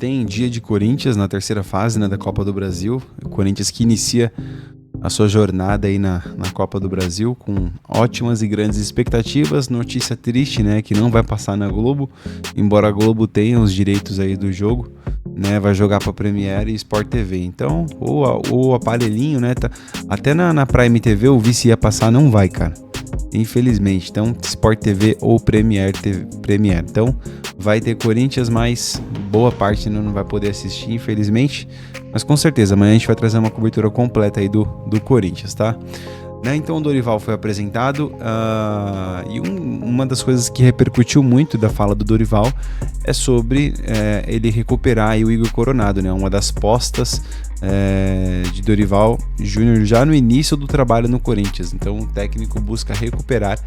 tem dia de Corinthians na terceira fase, né, da Copa do Brasil. O Corinthians que inicia a sua jornada aí na Copa do Brasil com ótimas e grandes expectativas. Notícia triste, né, que não vai passar na Globo, embora a Globo tenha os direitos aí do jogo, né, vai jogar para Premiere e Sport TV. Então, o aparelhinho, né, até na Prime TV o vice ia passar, não vai, cara. Infelizmente. Então, Sport TV ou Premiere. Então, vai ter Corinthians, mas boa parte não vai poder assistir, infelizmente. Mas com certeza, amanhã a gente vai trazer uma cobertura completa aí do Corinthians, tá? Né? Então, o Dorival foi apresentado e uma das coisas que repercutiu muito da fala do Dorival é sobre ele recuperar aí o Igor Coronado, né? Uma das postas de Dorival Júnior já no início do trabalho no Corinthians. Então, o técnico busca recuperar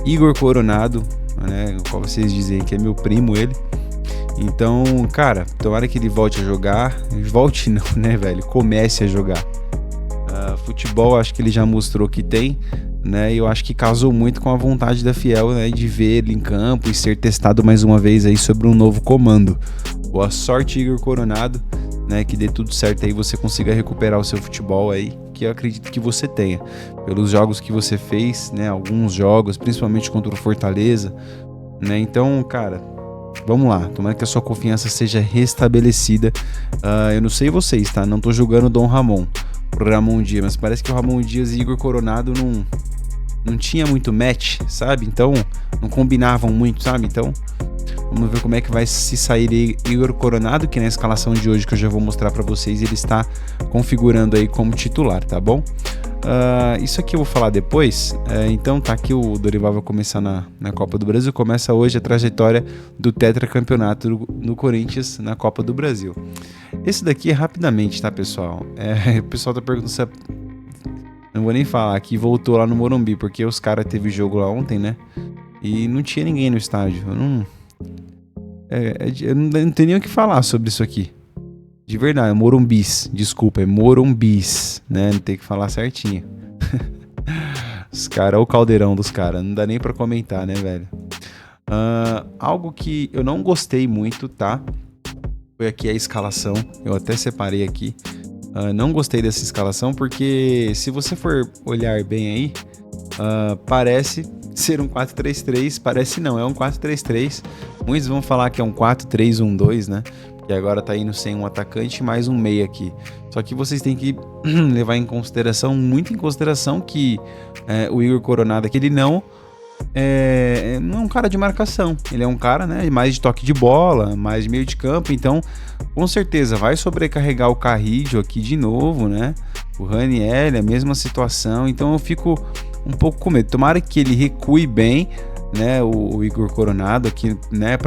Igor Coronado, né? Qual vocês dizem que é meu primo ele. Então, cara, tomara que ele volte a jogar. Volte não, né, velho? Comece a jogar. Futebol, acho que ele já mostrou que tem, né? E eu acho que casou muito com a vontade da Fiel, né, de ver ele em campo e ser testado mais uma vez aí sobre um novo comando. Boa sorte, Igor Coronado, né? Que dê tudo certo aí, você consiga recuperar o seu futebol aí, que eu acredito que você tenha. Pelos jogos que você fez, né? Alguns jogos, principalmente contra o Fortaleza, né? Então, cara, vamos lá, tomara que a sua confiança seja restabelecida. Eu não sei vocês, tá? Não tô julgando o Dom Ramon, pro Ramon Dias, mas parece que o Ramon Dias e Igor Coronado não tinha muito match, sabe? Então, não combinavam muito, sabe? Então, vamos ver como é que vai se sair Igor Coronado, que na escalação de hoje que eu já vou mostrar pra vocês, ele está configurando aí como titular, tá bom? Isso aqui eu vou falar depois. Então tá aqui, o Dorival vai começar na Copa do Brasil. Começa hoje a trajetória do tetracampeonato no Corinthians na Copa do Brasil. Esse daqui é rapidamente, tá, pessoal? O pessoal tá perguntando se não vou nem falar que voltou lá no Morumbi, porque os caras teve jogo lá ontem, né? E não tinha ninguém no estádio. Eu não tenho nem o que falar sobre isso aqui. De verdade, Morumbis, desculpa, é Morumbis, né? Não tem que falar certinho. Os caras, o caldeirão dos caras, não dá nem pra comentar, né, velho? Algo que eu não gostei muito, tá? Foi aqui a escalação, eu até separei aqui. Não gostei dessa escalação porque, se você for olhar bem aí, parece ser um 4-3-3, parece não, é um 4-3-3. Muitos vão falar que é um 4-3-1-2, né? Que agora tá indo sem um atacante e mais um meia aqui. Só que vocês têm que levar muito em consideração que o Igor Coronado aqui, ele não é um cara de marcação. Ele é um cara, né, mais de toque de bola, mais de meio de campo. Então, com certeza, vai sobrecarregar o Carrillo aqui de novo, né? O Raniel, a mesma situação. Então, eu fico um pouco com medo. Tomara que ele recue bem, né, o Igor Coronado aqui, né,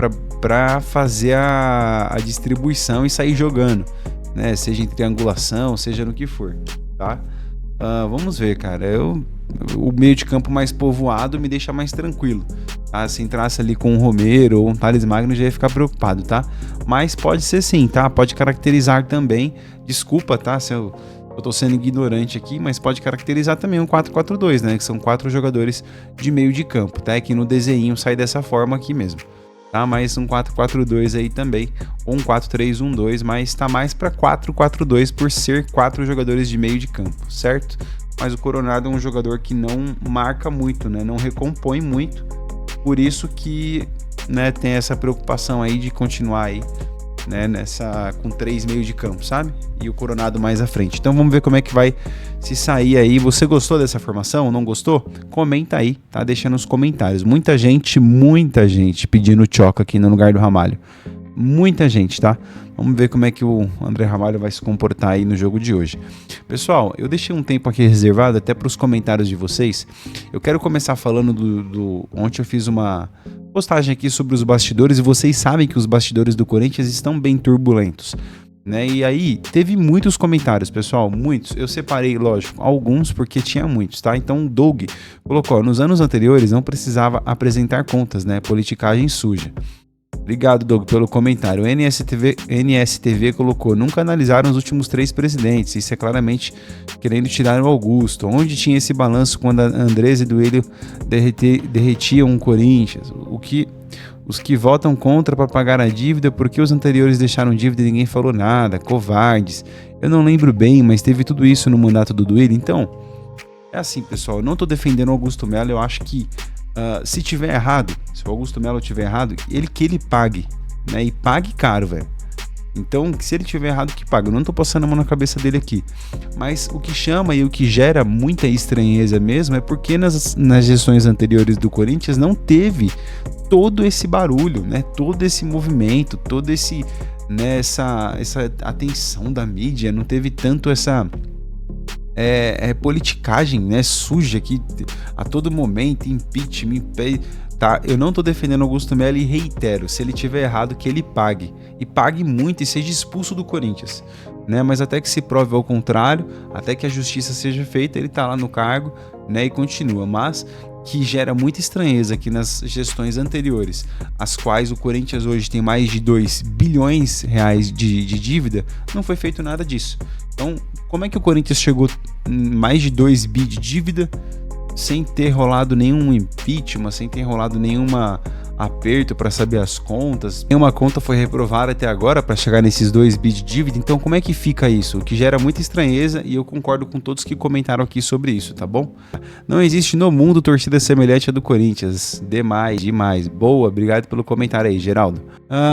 para fazer a distribuição e sair jogando, né, seja em triangulação, seja no que for, tá? Vamos ver, cara. O meio de campo mais povoado me deixa mais tranquilo, tá? Se entrasse ali com um Romero ou um Thales Magno, já ia ficar preocupado, tá? Mas pode ser sim, tá? Pode caracterizar também, desculpa, tá? Se eu tô sendo ignorante aqui, mas pode caracterizar também um 4-4-2, né? Que são 4 jogadores de meio de campo, tá? É que no desenho sai dessa forma aqui mesmo, tá? Mas um 4-4-2 aí também, ou um 4-3-1-2, mas tá mais para 4-4-2 por ser 4 jogadores de meio de campo, certo? Mas o Coronado é um jogador que não marca muito, né? Não recompõe muito, por isso que, né, tem essa preocupação aí de continuar aí, né, com 3 meios de campo, sabe? E o Coronado mais à frente. Então vamos ver como é que vai se sair aí. Você gostou dessa formação? Não gostou? Comenta aí, tá? Deixa nos comentários. Muita gente pedindo Tchoca aqui no lugar do Ramalho. Muita gente, tá? Vamos ver como é que o André Ramalho vai se comportar aí no jogo de hoje. Pessoal, eu deixei um tempo aqui reservado até para os comentários de vocês. Eu quero começar falando ontem eu fiz uma postagem aqui sobre os bastidores e vocês sabem que os bastidores do Corinthians estão bem turbulentos, né? E aí teve muitos comentários, pessoal, muitos. Eu separei, lógico, alguns porque tinha muitos, tá? Então o Doug colocou: nos anos anteriores não precisava apresentar contas, né? Politicagem suja. Obrigado, Doug, pelo comentário. O NSTV colocou: nunca analisaram os últimos 3 presidentes. Isso é claramente querendo tirar o Augusto. Onde tinha esse balanço quando a Andrés e Duílio derretiam o Corinthians? O Os que votam contra para pagar a dívida porque os anteriores deixaram dívida e ninguém falou nada, covardes. Eu não lembro bem, mas teve tudo isso no mandato do Duílio. Então, é assim, pessoal, eu não tô defendendo o Augusto Melo, eu acho que se tiver errado, se o Augusto Melo tiver errado, que ele pague, né? E pague caro, velho. Então, se ele tiver errado, que pague. Eu não tô passando a mão na cabeça dele aqui. Mas o que chama e o que gera muita estranheza mesmo é porque nas gestões anteriores do Corinthians não teve todo esse barulho, né? Todo esse movimento, todo esse, né, essa atenção da mídia, não teve tanto essa politicagem, né, suja aqui a todo momento, impeachment, tá? Eu não tô defendendo Augusto Melo e reitero, se ele tiver errado, que ele pague. E pague muito e seja expulso do Corinthians, né? Mas até que se prove ao contrário, até que a justiça seja feita, ele tá lá no cargo, né, e continua. Mas que gera muita estranheza aqui nas gestões anteriores, as quais o Corinthians hoje tem mais de 2 bilhões reais de dívida, não foi feito nada disso. Então, como é que o Corinthians chegou em mais de 2 bi de dívida sem ter rolado nenhum impeachment, sem ter rolado nenhuma aperto para saber as contas? Nenhuma conta foi reprovada até agora para chegar nesses 2 bi de dívida. Então, como é que fica isso? O que gera muita estranheza, e eu concordo com todos que comentaram aqui sobre isso, tá bom? Não existe no mundo torcida semelhante à do Corinthians. Demais. Boa, obrigado pelo comentário aí, Geraldo.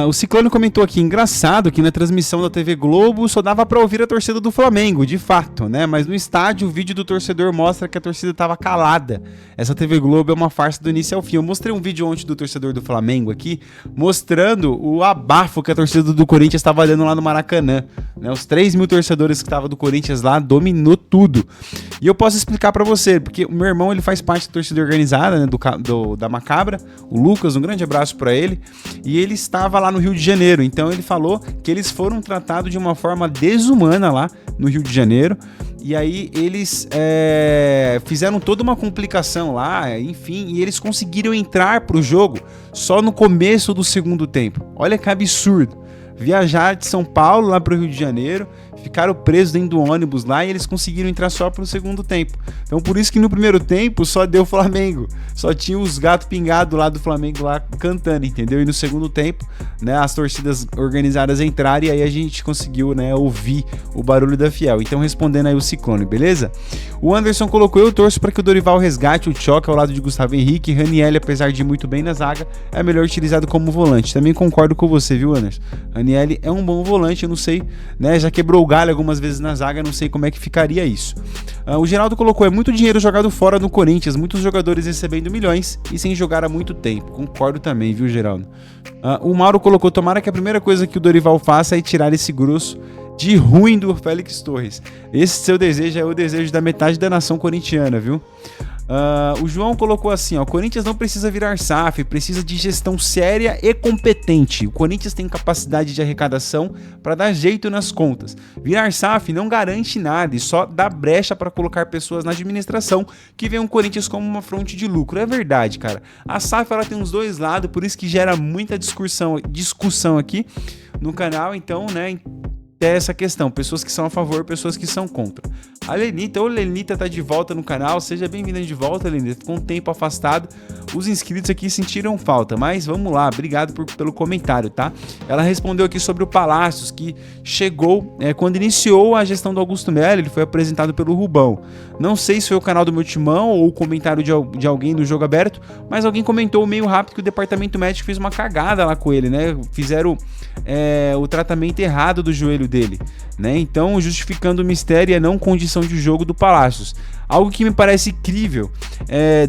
O Ciclone comentou aqui, engraçado que na transmissão da TV Globo só dava para ouvir a torcida do Flamengo, de fato, né? Mas no estádio o vídeo do torcedor mostra que a torcida estava calada. Essa TV Globo é uma farsa do início ao fim. Eu mostrei um vídeo ontem do torcedor do Flamengo aqui, mostrando o abafo que a torcida do Corinthians estava dando lá no Maracanã, né? Os 3 mil torcedores que estavam do Corinthians lá, dominou tudo. E eu posso explicar para você, porque o meu irmão, ele faz parte da torcida organizada, né, da Macabra, o Lucas, um grande abraço para ele, e ele estava lá no Rio de Janeiro. Então ele falou que eles foram tratados de uma forma desumana lá no Rio de Janeiro. E aí eles fizeram toda uma complicação lá, enfim, e eles conseguiram entrar pro jogo só no começo do segundo tempo. Olha que absurdo. Viajar de São Paulo lá pro Rio de Janeiro, ficaram presos dentro do ônibus lá e eles conseguiram entrar só pro segundo tempo. Então por isso que no primeiro tempo só deu Flamengo, só tinha os gatos pingados lá do Flamengo lá cantando, entendeu? E no segundo tempo, né, as torcidas organizadas entraram e aí a gente conseguiu, né, ouvir o barulho da Fiel. Então respondendo aí o Ciclone, beleza? O Anderson colocou: eu torço para que o Dorival resgate o Tchoca ao lado de Gustavo Henrique. Raniel, apesar de ir muito bem na zaga, é melhor utilizado como volante. Também concordo com você, viu, Anderson? Raniel é um bom volante, eu não sei, né, já quebrou o galho algumas vezes na zaga, não sei como é que ficaria isso. O Geraldo colocou: é muito dinheiro jogado fora no Corinthians, muitos jogadores recebendo milhões e sem jogar há muito tempo. Concordo também, viu, Geraldo? O Mauro colocou: tomara que a primeira coisa que o Dorival faça é tirar esse grosso de ruim do Félix Torres. Esse seu desejo é o desejo da metade da nação corintiana, viu? O João colocou assim: o Corinthians não precisa virar SAF, precisa de gestão séria e competente. O Corinthians tem capacidade de arrecadação para dar jeito nas contas. Virar SAF não garante nada e só dá brecha para colocar pessoas na administração que veem o Corinthians como uma fonte de lucro. É verdade, cara. A SAF ela tem os dois lados, por isso que gera muita discussão aqui no canal. Então, né, é essa questão, pessoas que são a favor, pessoas que são contra. A Lenita tá de volta no canal, seja bem-vinda de volta, Lenita. Ficou um tempo afastado, os inscritos aqui sentiram falta, mas vamos lá, obrigado pelo comentário, tá? Ela respondeu aqui sobre o Palácios, que chegou quando iniciou a gestão do Augusto Melo, ele foi apresentado pelo Rubão. Não sei se foi o canal do meu timão ou o comentário de alguém do Jogo Aberto, mas alguém comentou meio rápido que o departamento médico fez uma cagada lá com ele, né? Fizeram o tratamento errado do joelho dele, né? Então, justificando o mistério e a não condição de jogo do Palácios. Algo que me parece incrível,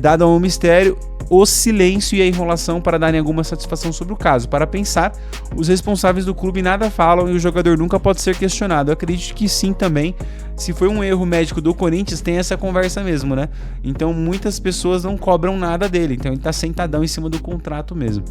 dado ao mistério, o silêncio e a enrolação para darem alguma satisfação sobre o caso. Para pensar, os responsáveis do clube nada falam e o jogador nunca pode ser questionado. Eu acredito que sim também. Se foi um erro médico do Corinthians, tem essa conversa mesmo, né? Então muitas pessoas não cobram nada dele, então ele tá sentadão em cima do contrato mesmo.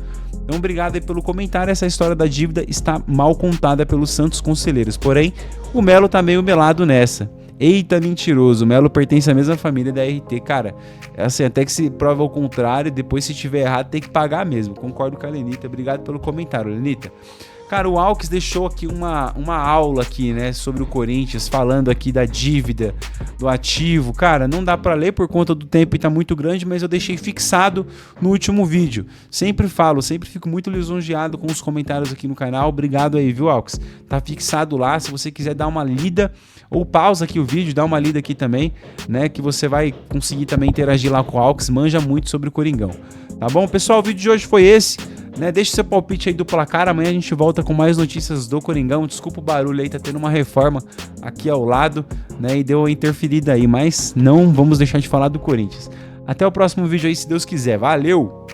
Então obrigado aí pelo comentário. Essa história da dívida está mal contada pelos santos conselheiros, porém o Melo tá meio melado nessa. Eita, mentiroso, o Melo pertence à mesma família da RT, cara. É assim, até que se prova ao contrário, depois se tiver errado tem que pagar mesmo. Concordo com a Lenita, obrigado pelo comentário, Lenita. Cara, o Alckmin deixou aqui uma aula aqui, né, sobre o Corinthians, falando aqui da dívida, do ativo. Cara, não dá pra ler por conta do tempo e tá muito grande, mas eu deixei fixado no último vídeo. Sempre falo, sempre fico muito lisonjeado com os comentários aqui no canal. Obrigado aí, viu, Alckmin? Tá fixado lá, se você quiser dar uma lida, ou pausa aqui o vídeo, dá uma lida aqui também, né, que você vai conseguir também interagir lá com o Alckmin, manja muito sobre o Coringão. Tá bom, pessoal? O vídeo de hoje foi esse. Né, deixa seu palpite aí do placar. Amanhã a gente volta com mais notícias do Coringão. Desculpa o barulho aí, tá tendo uma reforma aqui ao lado, né, e deu uma interferida aí, mas não vamos deixar de falar do Corinthians. Até o próximo vídeo aí, se Deus quiser. Valeu!